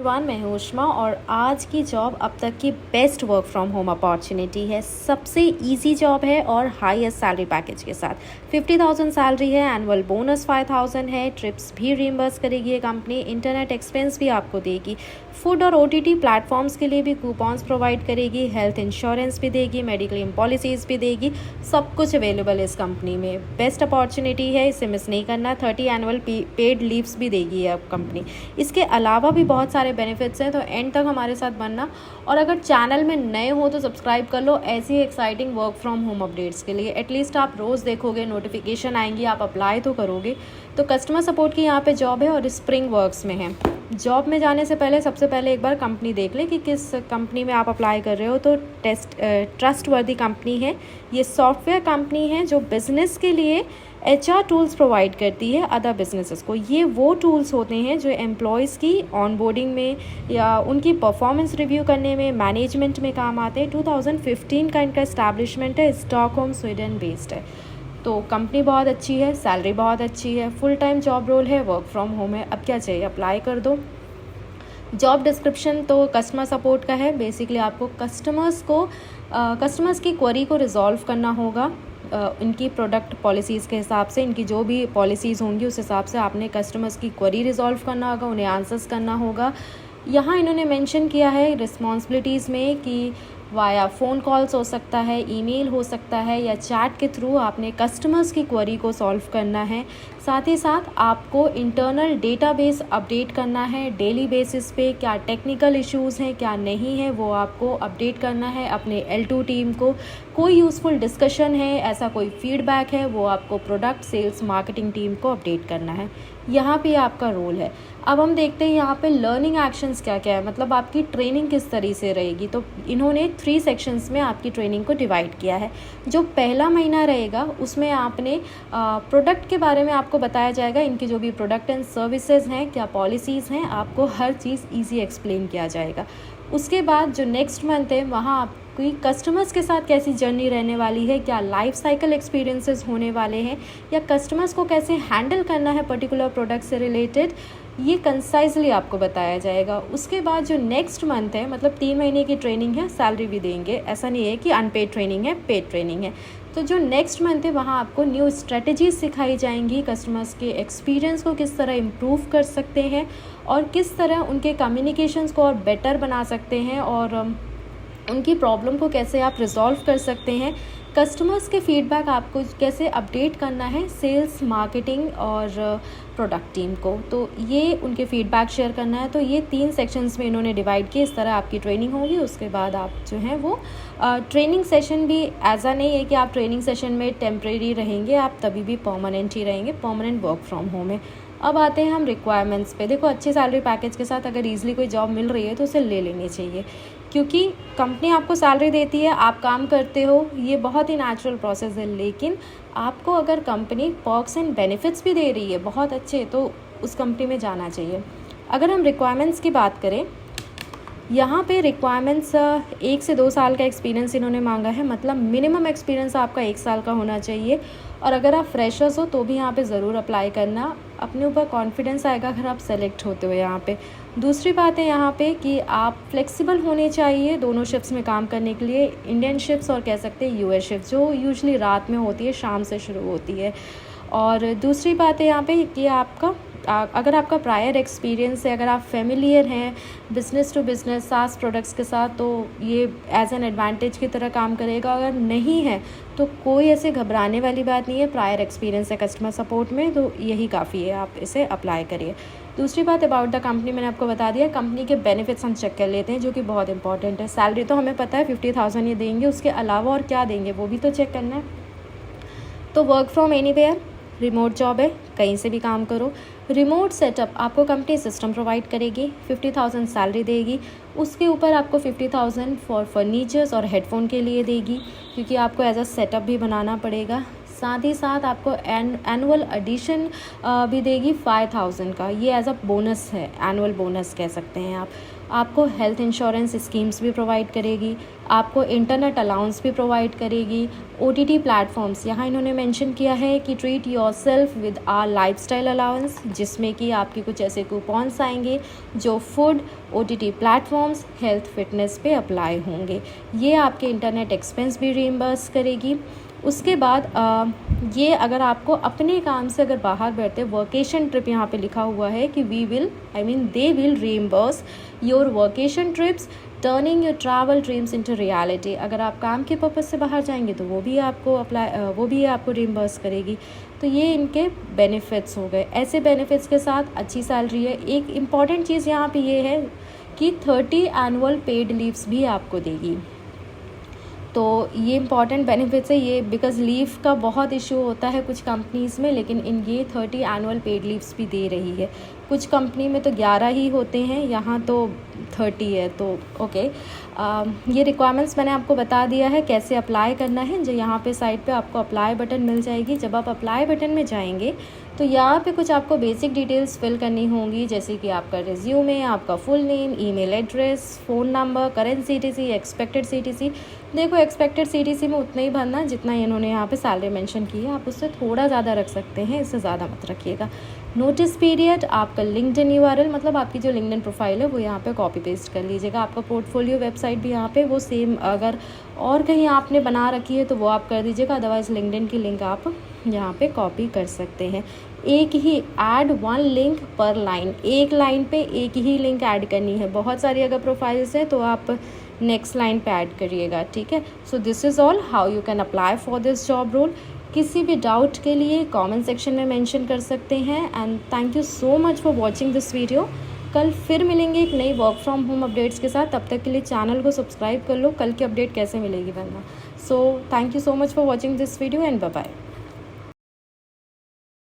Everyone, मैं हूँ उष्मा और आज की जॉब अब तक की best work from home opportunity है। सबसे इजी जॉब है और हाईएस्ट सैलरी पैकेज के साथ 50,000 सैलरी है। एनुअल बोनस 5,000 है। ट्रिप्स भी रिम्बर्स करेगी ये कंपनी। इंटरनेट एक्सपेंस भी आपको देगी। फूड और OTT प्लेटफॉर्म्स के लिए भी कूपन्स प्रोवाइड करेगी। हेल्थ इंश्योरेंस भी देगी। मेडिक्लेम पॉलिसीज़ भी देगी। सब कुछ अवेलेबल है इस कंपनी में। बेस्ट अपॉर्चुनिटी है, इसे मिस नहीं करना। 30 एनुअल पेड लीव्स भी देगी अब कंपनी। इसके अलावा भी बहुत सारे बेनिफिट्स हैं, तो एंड तक हमारे साथ बनना। और अगर चैनल में नए हो तो सब्सक्राइब कर लो ऐसी exciting work from home updates के लिए। एटलीस्ट आप रोज़ देखोगे, नोटिफिकेशन आएंगी, आप अप्लाई तो करोगे। तो कस्टमर सपोर्ट की यहाँ पे जॉब है और स्प्रिंग वर्क्स में है। जॉब में जाने से पहले सबसे पहले एक बार कंपनी देख ले कि किस कंपनी में आप अप्लाई कर रहे हो। तो ट्रस्टवर्दी कंपनी है। ये सॉफ्टवेयर कंपनी है जो बिज़नेस के लिए HR टूल्स प्रोवाइड करती है अदर बिजनेसेस को। ये वो टूल्स होते हैं जो एम्प्लॉयज़ की ऑनबोर्डिंग में या उनकी परफॉर्मेंस रिव्यू करने में, मैनेजमेंट में काम आते हैं। 2015 का इनका इस्टेब्लिशमेंट है। स्टॉकहोम स्वीडन बेस्ड है। तो कंपनी बहुत अच्छी है, सैलरी बहुत अच्छी है, फुल टाइम जॉब रोल है, वर्क फ्रॉम होम है। अब क्या चाहिए, अप्लाई कर दो। जॉब डिस्क्रिप्शन तो कस्टमर सपोर्ट का है। बेसिकली आपको कस्टमर्स की क्वेरी को रिजॉल्व करना होगा। इनकी प्रोडक्ट पॉलिसीज़ के हिसाब से, इनकी जो भी पॉलिसीज़ होंगी उस हिसाब से आपने कस्टमर्स की क्वेरी रिजॉल्व करना होगा, उन्हें आंसर्स करना होगा। यहाँ इन्होंने मेंशन किया है रिस्पॉन्सिबिलिटीज़ में कि वाया फ़ोन कॉल्स हो सकता है, ईमेल हो सकता है या चैट के थ्रू आपने कस्टमर्स की क्वेरी को सॉल्व करना है। साथ ही साथ आपको इंटरनल डेटाबेस अपडेट करना है डेली बेसिस पे। क्या टेक्निकल इश्यूज़ हैं, क्या नहीं है, वो आपको अपडेट करना है अपने L2 टीम को। कोई यूज़फुल डिस्कशन है, ऐसा कोई फीडबैक है, वो आपको प्रोडक्ट सेल्स मार्केटिंग टीम को अपडेट करना है। यहाँ पे आपका रोल है। अब हम देखते हैं यहाँ पे लर्निंग एक्शंस क्या क्या है, मतलब आपकी ट्रेनिंग किस तरह से रहेगी। तो इन्होंने 3 सेक्शंस में आपकी ट्रेनिंग को डिवाइड किया है। जो पहला महीना रहेगा उसमें आपने प्रोडक्ट के बारे में आपको बताया जाएगा। इनकी जो भी प्रोडक्ट एंड सर्विसेज हैं, क्या पॉलिसीज़ हैं, आपको हर चीज़ ईजी एक्सप्लेन किया जाएगा। उसके बाद जो नेक्स्ट मंथ है वहाँ आपकी कस्टमर्स के साथ कैसी जर्नी रहने वाली है, क्या लाइफ साइकिल एक्सपीरियंसेस होने वाले हैं या कस्टमर्स को कैसे हैंडल करना है पर्टिकुलर प्रोडक्ट से रिलेटेड, ये कंसाइजली आपको बताया जाएगा। उसके बाद जो नेक्स्ट मंथ है, मतलब 3 महीने की ट्रेनिंग है, सैलरी भी देंगे। ऐसा नहीं है कि अनपेड ट्रेनिंग है, पेड ट्रेनिंग है। तो जो नेक्स्ट मंथ है वहाँ आपको न्यू स्ट्रेटजीज सिखाई जाएंगी। कस्टमर्स के एक्सपीरियंस को किस तरह इम्प्रूव कर सकते हैं और किस तरह उनके कम्युनिकेशंस को और बेटर बना सकते हैं और उनकी प्रॉब्लम को कैसे आप रिजॉल्व कर सकते हैं। कस्टमर्स के फीडबैक आपको कैसे अपडेट करना है सेल्स, मार्केटिंग और प्रोडक्ट टीम को। तो ये उनके फीडबैक शेयर करना है। तो ये 3 सेक्शंस में इन्होंने डिवाइड किए। इस तरह आपकी ट्रेनिंग होगी। उसके बाद आप जो हैं वो ट्रेनिंग सेशन भी ऐसा नहीं है कि आप ट्रेनिंग सेशन में टेम्परेरी रहेंगे, आप तभी भी परमानेंट ही रहेंगे। परमानेंट वर्क फ्रॉम होम है। अब आते हैं हम रिक्वायरमेंट्स पे। देखो, अच्छे सैलरी पैकेज के साथ अगर ईजिली कोई जॉब मिल रही है तो उसे ले लेनी चाहिए, क्योंकि कंपनी आपको सैलरी देती है, आप काम करते हो, ये बहुत ही नेचुरल प्रोसेस है। लेकिन आपको अगर कंपनी पर्क्स एंड बेनिफिट्स भी दे रही है बहुत अच्छे, तो उस कंपनी में जाना चाहिए। अगर हम रिक्वायरमेंट्स की बात करें, यहाँ पे रिक्वायरमेंट्स 1 से 2 साल का एक्सपीरियंस इन्होंने मांगा है। मतलब मिनिमम एक्सपीरियंस आपका 1 साल का होना चाहिए। और अगर आप फ्रेशर्स हो तो भी यहाँ पे ज़रूर अप्लाई करना। अपने ऊपर कॉन्फिडेंस आएगा अगर आप सेलेक्ट होते हो यहाँ पे। दूसरी बात है यहाँ पे कि आप फ्लेक्सिबल होने चाहिए दोनों शिफ्ट्स में काम करने के लिए। इंडियन शिफ्ट्स और कह सकते हैं US शिफ्ट, जो यूजुअली रात में होती है, शाम से शुरू होती है। और दूसरी बात है यहाँ पे कि अगर आपका प्रायर एक्सपीरियंस है, अगर आप फेमिलियर हैं business to business SaaS products के साथ, तो ये एज एन एडवांटेज की तरह काम करेगा। अगर नहीं है तो कोई ऐसे घबराने वाली बात नहीं है। प्रायर एक्सपीरियंस है कस्टमर सपोर्ट में, तो यही काफ़ी है, आप इसे अप्लाई करिए। दूसरी बात अबाउट द कंपनी मैंने आपको बता दिया। कंपनी के बेनिफिट्स हम चेक कर लेते हैं, जो कि बहुत इंपॉर्टेंट है। सैलरी तो हमें पता है 50,000 ये देंगे, उसके अलावा और क्या देंगे वो भी तो चेक करना है। तो work from anywhere, remote job है, कहीं से भी काम करो। रिमोट सेटअप आपको कंपनी सिस्टम प्रोवाइड करेगी। 50,000 सैलरी देगी। उसके ऊपर आपको 50,000 फॉर फर्नीचर्स और हेडफोन के लिए देगी, क्योंकि आपको एज अ सेटअप भी बनाना पड़ेगा। साथ ही साथ आपको एनुअल एडिशन भी देगी 5000 का। ये एज अ बोनस है, एनुअल बोनस कह सकते हैं आप। आपको हेल्थ इंश्योरेंस स्कीम्स भी प्रोवाइड करेगी, आपको इंटरनेट अलाउंस भी प्रोवाइड करेगी। OTT प्लेटफॉर्म्स यहाँ इन्होंने मेंशन किया है कि treat yourself with our lifestyle allowance, जिसमें कि आपके कुछ ऐसे कूपन्स आएंगे जो food, OTT platforms, health fitness पे अप्लाई होंगे। ये आपके इंटरनेट एक्सपेंस भी रीइंबर्स करेगी। उसके बाद ये अगर आपको अपने काम से अगर बाहर बैठते, वर्केशन ट्रिप यहाँ पे लिखा हुआ है कि they will reimburse your workation trips turning your travel dreams into reality. अगर आप काम के पर्पज़ से बाहर जाएंगे तो वो भी आपको रीइंबर्स करेगी। तो ये इनके बेनिफिट्स हो गए। ऐसे बेनिफिट्स के साथ अच्छी सैलरी है। एक इम्पॉर्टेंट चीज़ यहाँ पे ये है कि 30 एनुअल पेड लीव्स भी आपको देगी। तो ये इंपॉर्टेंट बेनिफिट्स है ये, बिकॉज लीव का बहुत इशू होता है कुछ कंपनीज़ में, लेकिन ये 30 एनुअल पेड लीव्स भी दे रही है। कुछ कंपनी में तो 11 ही होते हैं, यहाँ तो 30 है। तो ओके, ये रिक्वायरमेंट्स मैंने आपको बता दिया है कैसे अप्लाई करना है। जो यहाँ पे साइट पे आपको अप्लाई बटन मिल जाएगी। जब आप अप्लाई बटन में जाएंगे तो यहाँ पे कुछ आपको बेसिक डिटेल्स फिल करनी होंगी, जैसे कि आपका रिज्यूमे, आपका full name, email address, phone number, current CTC, expected CTC। देखो एक्सपेक्टेड CTC में उतना ही भरना जितना इन्होंने यहाँ पे सैलरी मेंशन की है। आप उससे थोड़ा ज़्यादा रख सकते हैं, इससे ज़्यादा मत रखिएगा। नोटिस पीरियड, आपका लिंक्डइन URL, मतलब आपकी जो लिंक्डइन प्रोफाइल है वो यहाँ पे कॉपी पेस्ट कर लीजिएगा। आपका पोर्टफोलियो वेबसाइट भी यहाँ पे वो सेम, अगर और कहीं आपने बना रखी है तो वो आप कर दीजिएगा, अदरवाइज़ लिंक्डइन की लिंक आप यहाँ पे कॉपी कर सकते हैं। एक ही ऐड 1 लिंक पर लाइन, एक लाइन पे एक ही लिंक ऐड करनी है। बहुत सारी अगर प्रोफाइल्स है तो आप नेक्स्ट लाइन पे ऐड करिएगा, ठीक है। So this is all how you can apply for this job role. किसी भी डाउट के लिए कमेंट सेक्शन में मेंशन कर सकते हैं। And thank you so much for watching this video. कल फिर मिलेंगे एक नई वर्क फ्रॉम होम अपडेट्स के साथ। तब तक के लिए चैनल को सब्सक्राइब कर लो, कल की अपडेट कैसे मिलेगी वरना। So thank you so much for watching this video and bye bye.